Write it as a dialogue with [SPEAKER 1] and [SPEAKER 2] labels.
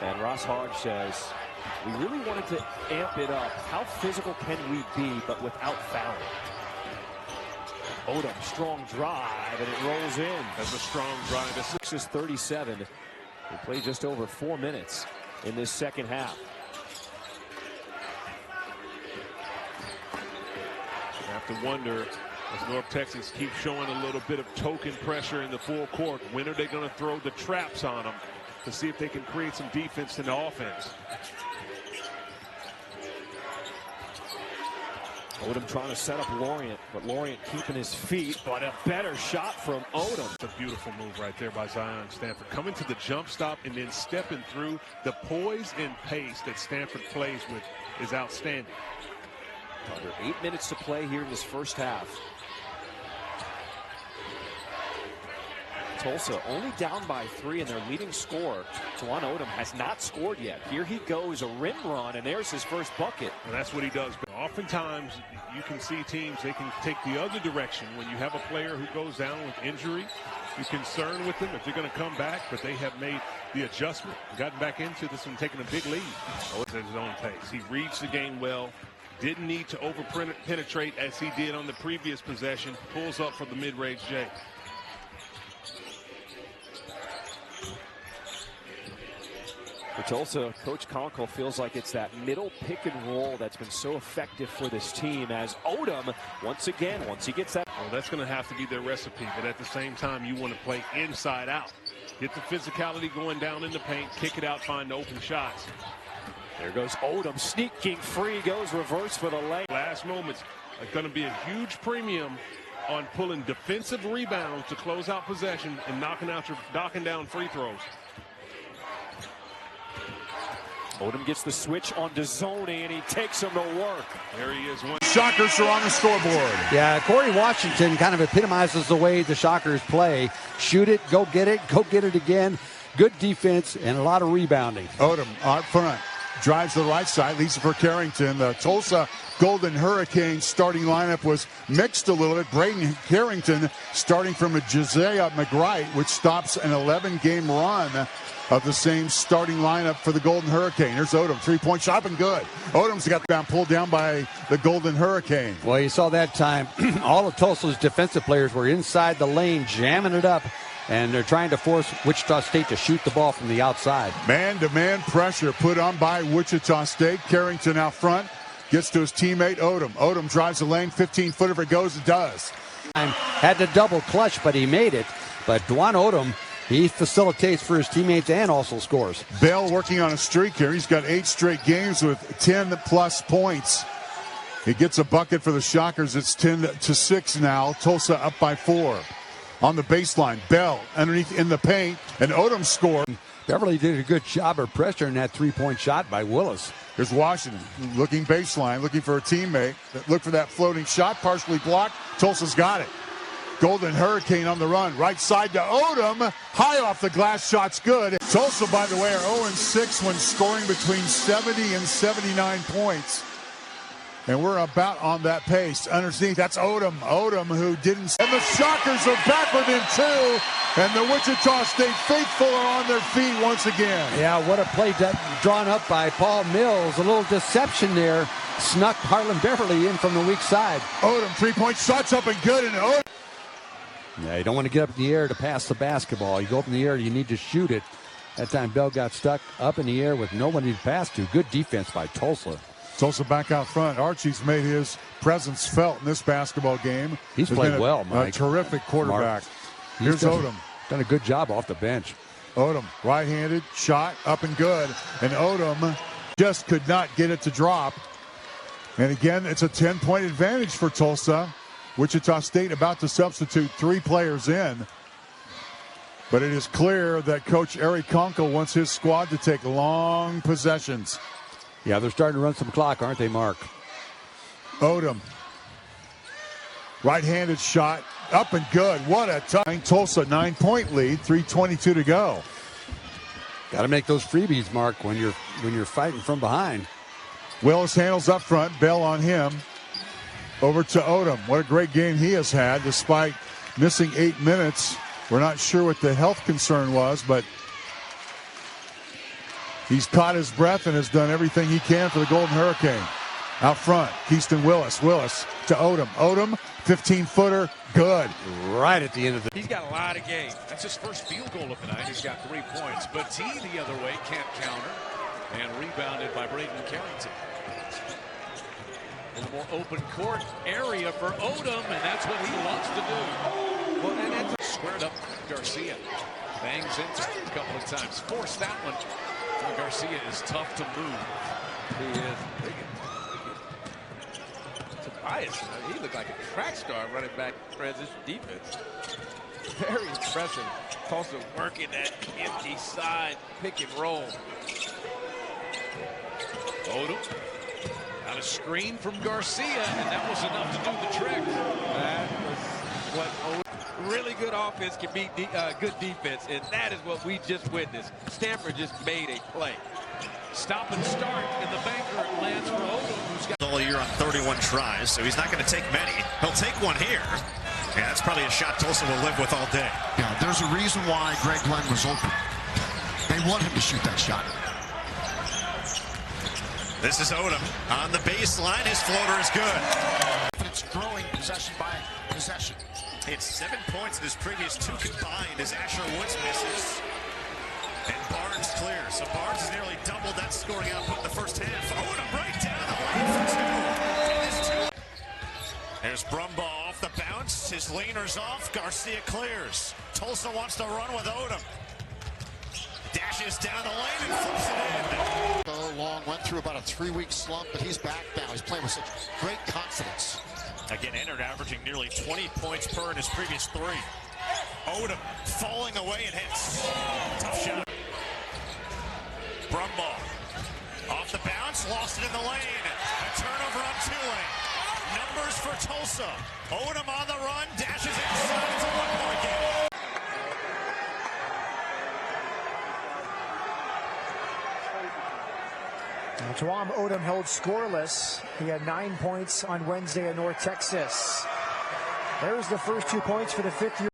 [SPEAKER 1] And Ross Hodge says, we really wanted to amp it up. How physical can we be, but without fouling? Odom, strong drive, and it rolls in.
[SPEAKER 2] That's a strong drive.
[SPEAKER 1] The 6 is 37. They played just over 4 minutes in this second half.
[SPEAKER 2] You have to wonder, as North Texas keeps showing a little bit of token pressure in the full court, when are they going to throw the traps on them to see if they can create some defense in the offense?
[SPEAKER 1] Odom trying to set up Lorient, but Lorient keeping his feet, but a better shot from Odom.
[SPEAKER 2] It's a beautiful move right there by Zion Stanford. Coming to the jump stop and then stepping through. The poise and pace that Stanford plays with is outstanding.
[SPEAKER 1] Under 8 minutes to play here in this first half. Tulsa only down by 3, and their leading scorer, Dwon Odom, has not scored yet. Here he goes, a rim run, and there's his first bucket.
[SPEAKER 2] And that's what he does. But oftentimes, you can see teams, they can take the other direction. When you have a player who goes down with injury, you're concerned with them if they're going to come back, but they have made the adjustment, gotten back into this and taken a big lead. At his own pace. He reads the game well. Didn't need to over-penetrate as he did on the previous possession. Pulls up for the mid-range J.
[SPEAKER 1] For Tulsa, Coach Conkle feels like it's that middle pick and roll that's been so effective for this team, as Odom, once he gets that.
[SPEAKER 2] Well, that's going to have to be their recipe, but at the same time, you want to play inside out. Get the physicality going down in the paint, kick it out, find the open shots.
[SPEAKER 1] There goes Odom, sneaking free, goes reverse for the lane.
[SPEAKER 2] Last moments are going to be a huge premium on pulling defensive rebounds to close out possession and knocking down free throws.
[SPEAKER 1] Odom gets the switch on Dwon, and he takes him to work.
[SPEAKER 2] There he is.
[SPEAKER 3] Shockers are on the scoreboard.
[SPEAKER 4] Yeah, Corey Washington kind of epitomizes the way the Shockers play. Shoot it, go get it again. Good defense and a lot of rebounding.
[SPEAKER 3] Odom out front. Drives to the right side, leads it for Carrington. The Tulsa Golden Hurricanes starting lineup was mixed a little bit. Braden Carrington starting from a Josiah McGright, which stops an 11-game run of the same starting lineup for the Golden Hurricane. Here's Odom, three-point shot and good. Odom's got the pulled down by the Golden Hurricane.
[SPEAKER 4] Well, you saw that time, all of Tulsa's defensive players were inside the lane, jamming it up, and they're trying to force Wichita State to shoot the ball from the outside.
[SPEAKER 3] Man-to-man pressure put on by Wichita State. Carrington out front, gets to his teammate Odom. Odom drives the lane, 15-footer. If it goes, it does.
[SPEAKER 4] Had to double clutch, but he made it. But Dwon Odom, he facilitates for his teammates and also scores.
[SPEAKER 3] Bell working on a streak here. He's got 8 straight games with 10-plus points. He gets a bucket for the Shockers. It's 10-6 now. Tulsa up by 4. On the baseline, Bell underneath in the paint, and Odom scored.
[SPEAKER 4] Beverly did a good job of pressuring that three-point shot by Willis.
[SPEAKER 3] Here's Washington looking baseline, looking for a teammate. Look for that floating shot, partially blocked. Tulsa's got it. Golden Hurricane on the run, right side to Odom. High off the glass, shot's good. Tulsa, by the way, are 0-6 when scoring between 70 and 79 points. And we're about on that pace. Underneath, that's Odom. Odom, who didn't. And the Shockers are back within 2. And the Wichita State faithful are on their feet once again.
[SPEAKER 4] Yeah, what a play drawn up by Paul Mills. A little deception there. Snuck Harlan Beverly in from the weak side.
[SPEAKER 3] Odom, three-point shots up and good. And Odom.
[SPEAKER 4] Yeah, you don't want to get up in the air to pass the basketball. You go up in the air, you need to shoot it. That time, Bell got stuck up in the air with nobody to pass to. Good defense by Tulsa.
[SPEAKER 3] Tulsa back out front. Archie's made his presence felt in this basketball game.
[SPEAKER 4] He's played well, Mike.
[SPEAKER 3] A terrific quarterback. Here's Odom.
[SPEAKER 4] Done a good job off the bench.
[SPEAKER 3] Odom, right-handed, shot, up and good. And Odom just could not get it to drop. And again, it's a 10-point advantage for Tulsa. Wichita State about to substitute 3 players in. But it is clear that Coach Eric Conkle wants his squad to take long possessions.
[SPEAKER 4] Yeah, they're starting to run some clock, aren't they, Mark?
[SPEAKER 3] Odom. Right-handed shot. Up and good. What a time. Tulsa 9-point lead. 3:22 to go.
[SPEAKER 4] Got to make those freebies, Mark, when you're fighting from behind.
[SPEAKER 3] Willis handles up front. Bell on him. Over to Odom. What a great game he has had despite missing 8 minutes. We're not sure what the health concern was, but He's caught his breath and has done everything he can for the Golden Hurricane. Out front, Keaston Willis. Willis to Odom. Odom, 15-footer, good.
[SPEAKER 4] Right at the end of the...
[SPEAKER 5] He's got a lot of game.
[SPEAKER 6] That's his first field goal of the night. He's got 3 points. But T the other way can't counter. And rebounded by Braden Carrington. A little more open court area for Odom, and that's what he loves to do. Well, and that's squared up Garcia. Bangs into it a couple of times. Forced that one. Well, Garcia is tough to move.
[SPEAKER 5] He is. Tobias, he looked like a track star running back transition defense. Very impressive. Also working that empty side pick and roll.
[SPEAKER 6] Odom got a screen from Garcia, and that was enough to do the trick.
[SPEAKER 5] That was what Odom, really good offense can beat good defense, and that is what we just witnessed. Stanford just made a play.
[SPEAKER 6] Stop and start in the banker. It lands for Odom, who's got
[SPEAKER 7] all year on 31 tries, so he's not going to take many. He'll take one here. Yeah, that's probably a shot Tulsa will live with all day.
[SPEAKER 8] Yeah, there's a reason why Greg Glenn was open. They want him to shoot that shot.
[SPEAKER 7] This is Odom on the baseline. His floater is good.
[SPEAKER 8] But it's growing possession by possession.
[SPEAKER 7] It's 7 points in his previous 2 combined as Asher Woods misses. And Barnes clears. So Barnes has nearly doubled that scoring output in the first half. Odom right down the lane for 2. And there's Brumbaugh off the bounce. His leaner's off. Garcia clears. Tulsa wants to run with Odom. Dashes down the lane and flips it in.
[SPEAKER 8] So long, went through about a 3-week slump, but he's back now. He's playing with such great confidence.
[SPEAKER 7] Again, entered averaging nearly 20 points per in his previous 3. Odom falling away and hits. Tough shot. Brumbaugh off the bounce, lost it in the lane. A turnover on Tulane. Numbers for Tulsa. Odom on the run, dashes inside. It's a 1-point game.
[SPEAKER 9] Dwon Odom held scoreless. He had 9 points on Wednesday in North Texas. There's the first 2 points for the 5th year.